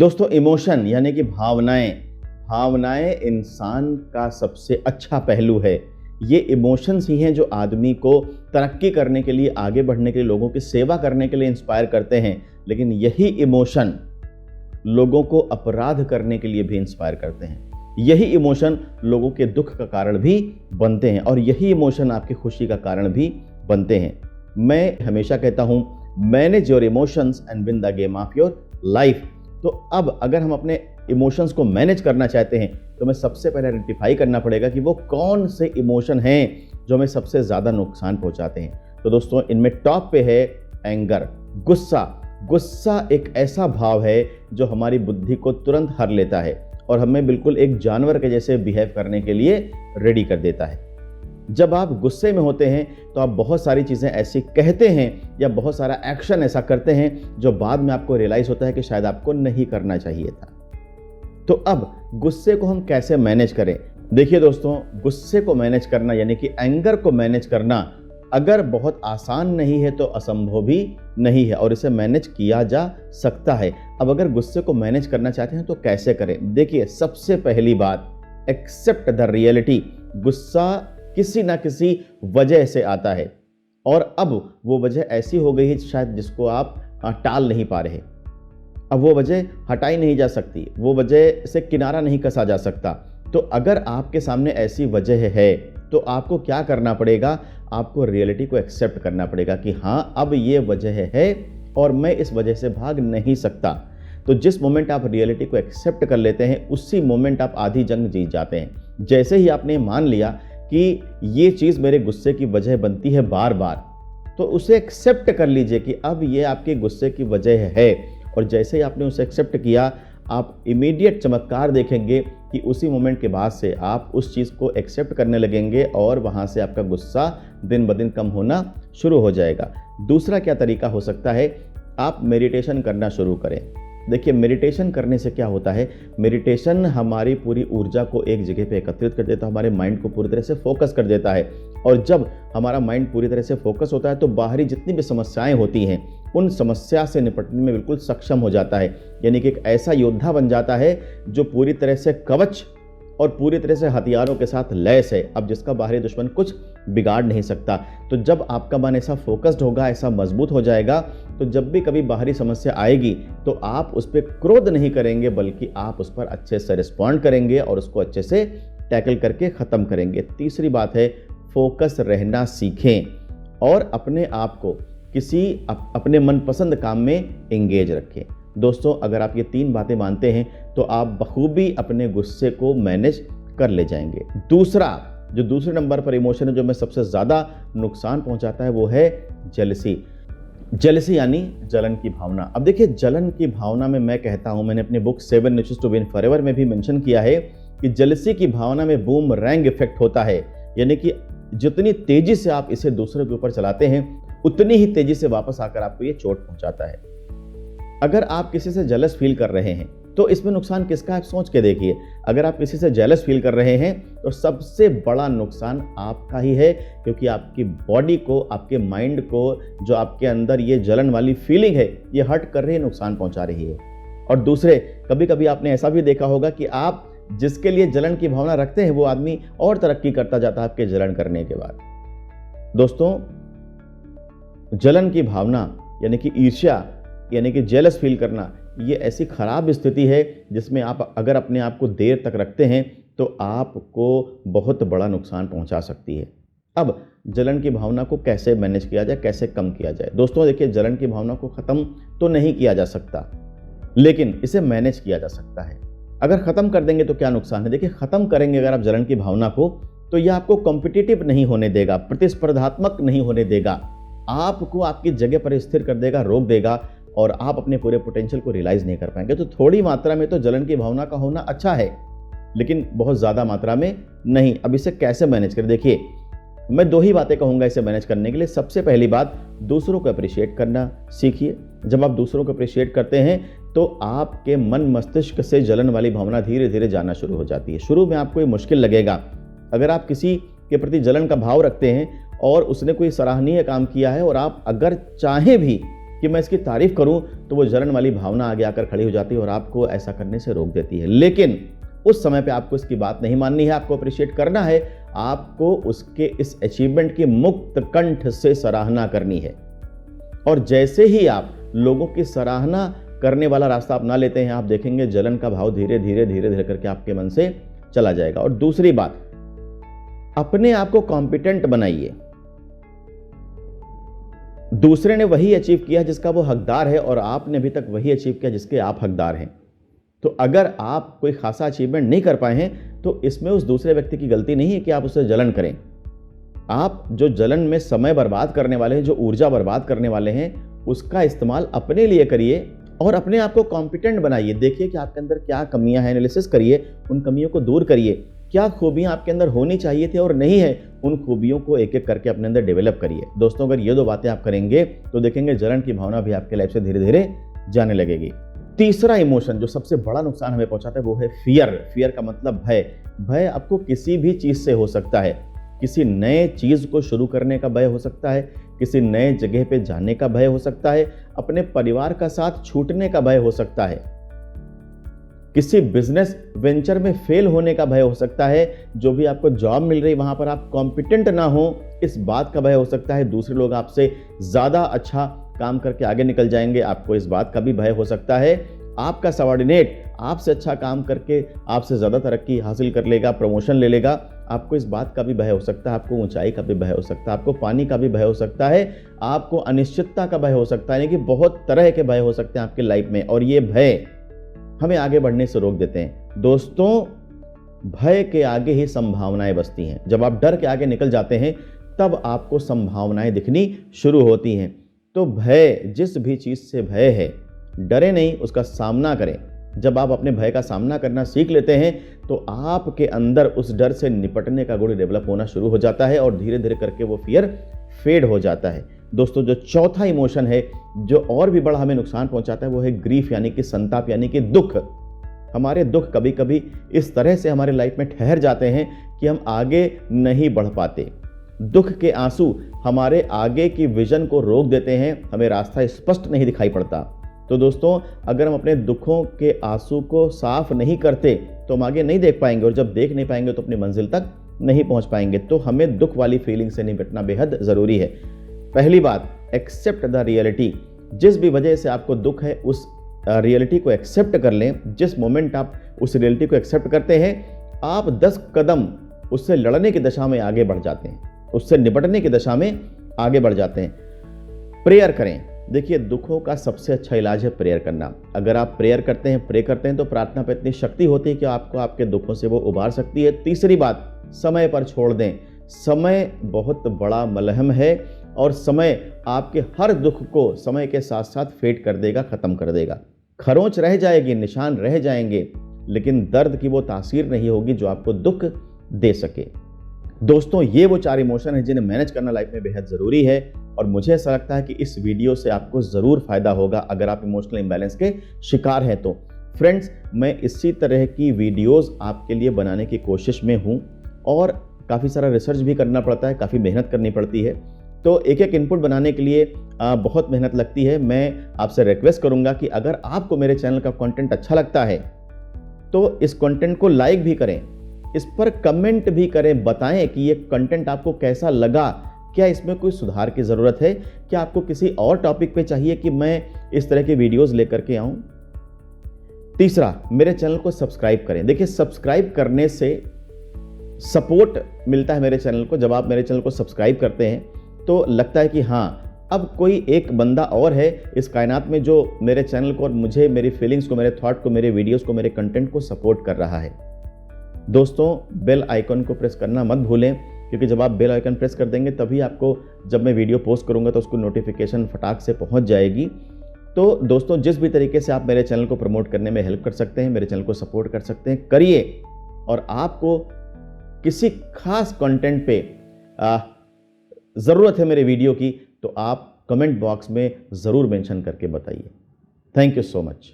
दोस्तों इमोशन यानी कि भावनाएं इंसान का सबसे अच्छा पहलू है। ये इमोशंस ही हैं जो आदमी को तरक्की करने के लिए, आगे बढ़ने के लिए, लोगों की सेवा करने के लिए इंस्पायर करते हैं। लेकिन यही इमोशन लोगों को अपराध करने के लिए भी इंस्पायर करते हैं। यही इमोशन लोगों के दुख का कारण भी बनते हैं और यही इमोशन आपकी खुशी का कारण भी बनते हैं। मैं हमेशा कहता हूं, manage your emotions and win the game of your life. तो अब अगर हम अपने इमोशंस को मैनेज करना चाहते हैं तो हमें सबसे पहले आइडेंटिफाई करना पड़ेगा कि वो कौन से इमोशन हैं जो हमें सबसे ज़्यादा नुकसान पहुंचाते हैं। तो दोस्तों इनमें टॉप पे है एंगर, गुस्सा एक ऐसा भाव है जो हमारी बुद्धि को तुरंत हर लेता है और हमें बिल्कुल एक जानवर के जैसे बिहेव करने के लिए रेडी कर देता है। जब आप गुस्से में होते हैं तो आप बहुत सारी चीज़ें ऐसी कहते हैं या बहुत सारा एक्शन ऐसा करते हैं जो बाद में आपको रियलाइज होता है कि शायद आपको नहीं करना चाहिए था। तो अब गुस्से को हम कैसे मैनेज करें? देखिए दोस्तों, गुस्से को मैनेज करना यानी कि एंगर को मैनेज करना अगर बहुत आसान नहीं है तो असंभव भी नहीं है और इसे मैनेज किया जा सकता है। अब अगर गुस्से को मैनेज करना चाहते हैं तो कैसे करें? देखिए, सबसे पहली बात, एक्सेप्ट द रियलिटी। गुस्सा किसी ना किसी वजह से आता है और अब वो वजह ऐसी हो गई है शायद जिसको आप टाल नहीं पा रहे। अब वो वजह हटाई नहीं जा सकती, वो वजह से किनारा नहीं कसा जा सकता। तो अगर आपके सामने ऐसी वजह है तो आपको क्या करना पड़ेगा? आपको रियलिटी को एक्सेप्ट करना पड़ेगा कि हाँ, अब ये वजह है और मैं इस वजह से भाग नहीं सकता। तो जिस मोमेंट आप रियलिटी को एक्सेप्ट कर लेते हैं उसी मोमेंट आप आधी जंग जीत जाते हैं। जैसे ही आपने मान लिया कि ये चीज़ मेरे गुस्से की वजह बनती है बार बार, तो उसे एक्सेप्ट कर लीजिए कि अब ये आपके गुस्से की वजह है। और जैसे ही आपने उसे एक्सेप्ट किया, आप इमीडिएट चमत्कार देखेंगे कि उसी मोमेंट के बाद से आप उस चीज़ को एक्सेप्ट करने लगेंगे और वहाँ से आपका गुस्सा दिन ब दिन कम होना शुरू हो जाएगा। दूसरा क्या तरीका हो सकता है? आप मेडिटेशन करना शुरू करें। देखिए, मेडिटेशन करने से क्या होता है? मेडिटेशन हमारी पूरी ऊर्जा को एक जगह पे एकत्रित कर देता है, हमारे माइंड को पूरी तरह से फोकस कर देता है। और जब हमारा माइंड पूरी तरह से फोकस होता है तो बाहरी जितनी भी समस्याएं होती हैं उन समस्या से निपटने में बिल्कुल सक्षम हो जाता है। यानी कि एक ऐसा योद्धा बन जाता है जो पूरी तरह से कवच और पूरी तरह से हथियारों के साथ लैस है, अब जिसका बाहरी दुश्मन कुछ बिगाड़ नहीं सकता। तो जब आपका मन ऐसा फोकस्ड होगा, ऐसा मजबूत हो जाएगा, तो जब भी कभी बाहरी समस्या आएगी तो आप उस पर क्रोध नहीं करेंगे, बल्कि आप उस पर अच्छे से रिस्पॉन्ड करेंगे और उसको अच्छे से टैकल करके ख़त्म करेंगे। तीसरी बात है, फोकस रहना सीखें और अपने आप को किसी अपने मनपसंद काम में एंगेज रखें। दोस्तों, अगर आप ये 3 बातें मानते हैं तो आप बखूबी अपने गुस्से को मैनेज कर ले जाएंगे। दूसरा, जो दूसरे नंबर पर इमोशन है जो हमें सबसे ज़्यादा नुकसान पहुंचाता है, वो है जेलसी यानी जलन की भावना। अब देखिए, जलन की भावना में मैं कहता हूं, मैंने अपनी book 7 Niches to Win Forever में भी मेंशन किया है कि जेलसी की भावना में बूमरैंग इफेक्ट होता है। यानी कि जितनी तेजी से आप इसे दूसरे के ऊपर चलाते हैं उतनी ही तेजी से वापस आकर आपको ये चोट पहुंचाता है। अगर आप किसी से जेलस फील कर रहे हैं तो इसमें नुकसान किसका है, आप सोच के देखिए। अगर आप किसी से जेलस फील कर रहे हैं तो सबसे बड़ा नुकसान आपका ही है, क्योंकि आपकी बॉडी को, आपके माइंड को, जो आपके अंदर ये जलन वाली फीलिंग है, ये हर्ट कर रही है, नुकसान पहुंचा रही है। और दूसरे, कभी कभी आपने ऐसा भी देखा होगा कि आप जिसके लिए जलन की भावना रखते हैं वो आदमी और तरक्की करता जाता है आपके जलन करने के बाद। दोस्तों, जलन की भावना यानी कि ईर्ष्या यानी कि जेलस फील करना, ये ऐसी खराब स्थिति है जिसमें आप अगर अपने आप को देर तक रखते हैं तो आपको बहुत बड़ा नुकसान पहुंचा सकती है। अब जलन की भावना को कैसे मैनेज किया जाए, कैसे कम किया जाए? दोस्तों देखिए, जलन की भावना को ख़त्म तो नहीं किया जा सकता, लेकिन इसे मैनेज किया जा सकता है। अगर ख़त्म कर देंगे तो क्या नुकसान है? देखिए, ख़त्म करेंगे अगर आप जलन की भावना को तो यह आपको कॉम्पिटिटिव नहीं होने देगा, प्रतिस्पर्धात्मक नहीं होने देगा, आपको आपकी जगह पर स्थिर कर देगा, रोक देगा और आप अपने पूरे पोटेंशियल को रियलाइज नहीं कर पाएंगे। तो थोड़ी मात्रा में तो जलन की भावना का होना अच्छा है, लेकिन बहुत ज़्यादा मात्रा में नहीं। अब इसे कैसे मैनेज करें? देखिए, मैं 2 ही बातें कहूँगा इसे मैनेज करने के लिए। सबसे पहली बात, दूसरों को अप्रिशिएट करना सीखिए। जब आप दूसरों को अप्रिशिएट करते हैं तो आपके मन मस्तिष्क से जलन वाली भावना धीरे धीरे जाना शुरू हो जाती है। शुरू में आपको ये मुश्किल लगेगा। अगर आप किसी के प्रति जलन का भाव रखते हैं और उसने कोई सराहनीय काम किया है और आप अगर चाहें भी कि मैं इसकी तारीफ करूं, तो वो जलन वाली भावना आगे आकर खड़ी हो जाती है और आपको ऐसा करने से रोक देती है। लेकिन उस समय पे आपको इसकी बात नहीं माननी है, आपको अप्रिशिएट करना है, आपको उसके इस अचीवमेंट की मुक्त कंठ से सराहना करनी है। और जैसे ही आप लोगों की सराहना करने वाला रास्ता अपना लेते हैं, आप देखेंगे जलन का भाव धीरे धीरे धीरे धीरे करके आपके मन से चला जाएगा। और दूसरी बात, अपने आप को कॉम्पिटेंट बनाइए। दूसरे ने वही अचीव किया जिसका वो हकदार है, और आपने अभी तक वही अचीव किया जिसके आप हकदार हैं। तो अगर आप कोई खासा अचीवमेंट नहीं कर पाए हैं, तो इसमें उस दूसरे व्यक्ति की गलती नहीं है कि आप उससे जलन करें। आप जो जलन में समय बर्बाद करने वाले हैं, जो ऊर्जा बर्बाद करने वाले हैं, उसका इस्तेमाल अपने लिए करिए और अपने आप को कॉम्पिटेंट बनाइए। देखिए कि आपके अंदर क्या कमियां हैं, एनालिसिस करिए, उन कमियों को दूर करिए। क्या खूबियां आपके अंदर होनी चाहिए थी और नहीं है, उन खूबियों को एक एक करके अपने अंदर डेवलप करिए। दोस्तों, अगर ये दो बातें आप करेंगे तो देखेंगे जलन की भावना भी आपके लाइफ से धीरे धीरे जाने लगेगी। तीसरा इमोशन जो सबसे बड़ा नुकसान हमें पहुंचाता है वो है फियर। फियर का मतलब भय। भय आपको किसी भी चीज से हो सकता है। किसी नए चीज को शुरू करने का भय हो सकता है, किसी नए जगह पे जाने का भय हो सकता है, अपने परिवार का साथ छूटने का भय हो सकता है, किसी बिजनेस वेंचर में फेल होने का भय हो सकता है, जो भी आपको जॉब मिल रही वहां पर आप कॉम्पिटेंट ना हो, इस बात का भय हो सकता है, दूसरे लोग आपसे ज्यादा अच्छा काम करके आगे निकल जाएंगे, आपको इस बात का भी भय हो सकता है, आपका सबऑर्डिनेट आपसे अच्छा काम करके आपसे ज्यादा तरक्की हासिल कर लेगा, प्रमोशन ले लेगा, आपको इस बात का भी भय हो सकता है, आपको ऊंचाई का भी भय हो सकता है, आपको पानी का भी भय हो सकता है, आपको अनिश्चितता का भय हो सकता है, यानी कि बहुत तरह के भय हो सकते हैं आपकी लाइफ में, और ये भय हमें आगे बढ़ने से रोक देते हैं। दोस्तों, भय के आगे ही संभावनाएं बसती हैं। जब आप डर के आगे निकल जाते हैं तब आपको संभावनाएं दिखनी शुरू होती हैं। तो भय, जिस भी चीज से भय है, डरे नहीं, उसका सामना करें। जब आप अपने भय का सामना करना सीख लेते हैं तो आपके अंदर उस डर से निपटने का गुण डेवलप होना शुरू हो जाता है और धीरे धीरे करके वो फियर फेड हो जाता है। दोस्तों, जो चौथा इमोशन है जो और भी बड़ा हमें नुकसान पहुंचाता है वो है ग्रीफ, यानी कि संताप, यानी कि दुख। हमारे दुख कभी कभी इस तरह से हमारे लाइफ में ठहर जाते हैं कि हम आगे नहीं बढ़ पाते। दुख के आंसू हमारे आगे की विजन को रोक देते हैं, हमें रास्ता स्पष्ट नहीं दिखाई पड़ता। तो दोस्तों, अगर हम अपने दुखों के आंसू को साफ नहीं करते तो हम आगे नहीं देख पाएंगे, और जब देख नहीं पाएंगे तो अपनी मंजिल तक नहीं पहुंच पाएंगे। तो हमें दुख वाली फीलिंग से निपटना बेहद जरूरी है। पहली बात, एक्सेप्ट द रियलिटी। जिस भी वजह से आपको दुख है उस रियलिटी को एक्सेप्ट कर लें। जिस मोमेंट आप उस रियलिटी को एक्सेप्ट करते हैं, आप 10 कदम उससे लड़ने की दिशा में आगे बढ़ जाते हैं, उससे निपटने की दिशा में आगे बढ़ जाते हैं। प्रेयर करें। देखिए, दुखों का सबसे अच्छा इलाज है प्रेयर करना। अगर आप प्रेयर करते हैं, प्रे करते हैं, तो प्रार्थना पर इतनी शक्ति होती है कि आपको आपके दुखों से वो उबार सकती है। तीसरी बात, समय पर छोड़ दें। समय बहुत बड़ा मलहम है और समय आपके हर दुख को समय के साथ साथ फेड कर देगा, खत्म कर देगा। खरोंच रह जाएगी, निशान रह जाएंगे, लेकिन दर्द की वो तासीर नहीं होगी जो आपको दुख दे सके। दोस्तों, ये वो 4 इमोशन हैं जिन्हें मैनेज करना लाइफ में बेहद ज़रूरी है, और मुझे ऐसा लगता है कि इस वीडियो से आपको ज़रूर फ़ायदा होगा अगर आप इमोशनल इंबैलेंस के शिकार हैं तो। फ्रेंड्स, मैं इसी तरह की वीडियोस आपके लिए बनाने की कोशिश में हूँ, और काफ़ी सारा रिसर्च भी करना पड़ता है, काफ़ी मेहनत करनी पड़ती है, तो एक एक इनपुट बनाने के लिए बहुत मेहनत लगती है। मैं आपसे रिक्वेस्ट करूँगा कि अगर आपको मेरे चैनल का कंटेंट अच्छा लगता है तो इस कंटेंट को लाइक भी करें, इस पर कमेंट भी करें, बताएं कि ये कंटेंट आपको कैसा लगा, क्या इसमें कोई सुधार की ज़रूरत है, क्या आपको किसी और टॉपिक पे चाहिए कि मैं इस तरह के वीडियोस लेकर के आऊं। तीसरा, मेरे चैनल को सब्सक्राइब करें। देखिए, सब्सक्राइब करने से सपोर्ट मिलता है मेरे चैनल को। जब आप मेरे चैनल को सब्सक्राइब करते हैं तो लगता है कि हाँ, अब कोई एक बंदा और है इस कायनात में जो मेरे चैनल को और मुझे, मेरी फीलिंग्स को, मेरे थॉट को, मेरे वीडियोस को, मेरे कंटेंट को सपोर्ट कर रहा है। दोस्तों, बेल आइकन को प्रेस करना मत भूलें, क्योंकि जब आप बेल आइकन प्रेस कर देंगे तभी आपको जब मैं वीडियो पोस्ट करूंगा तो उसको नोटिफिकेशन फटाक से पहुंच जाएगी। तो दोस्तों, जिस भी तरीके से आप मेरे चैनल को प्रमोट करने में हेल्प कर सकते हैं, मेरे चैनल को सपोर्ट कर सकते हैं, करिए। और आपको किसी खास कंटेंट पे ज़रूरत है मेरे वीडियो की, तो आप कमेंट बॉक्स में ज़रूर मेंशन करके बताइए। Thank you so much.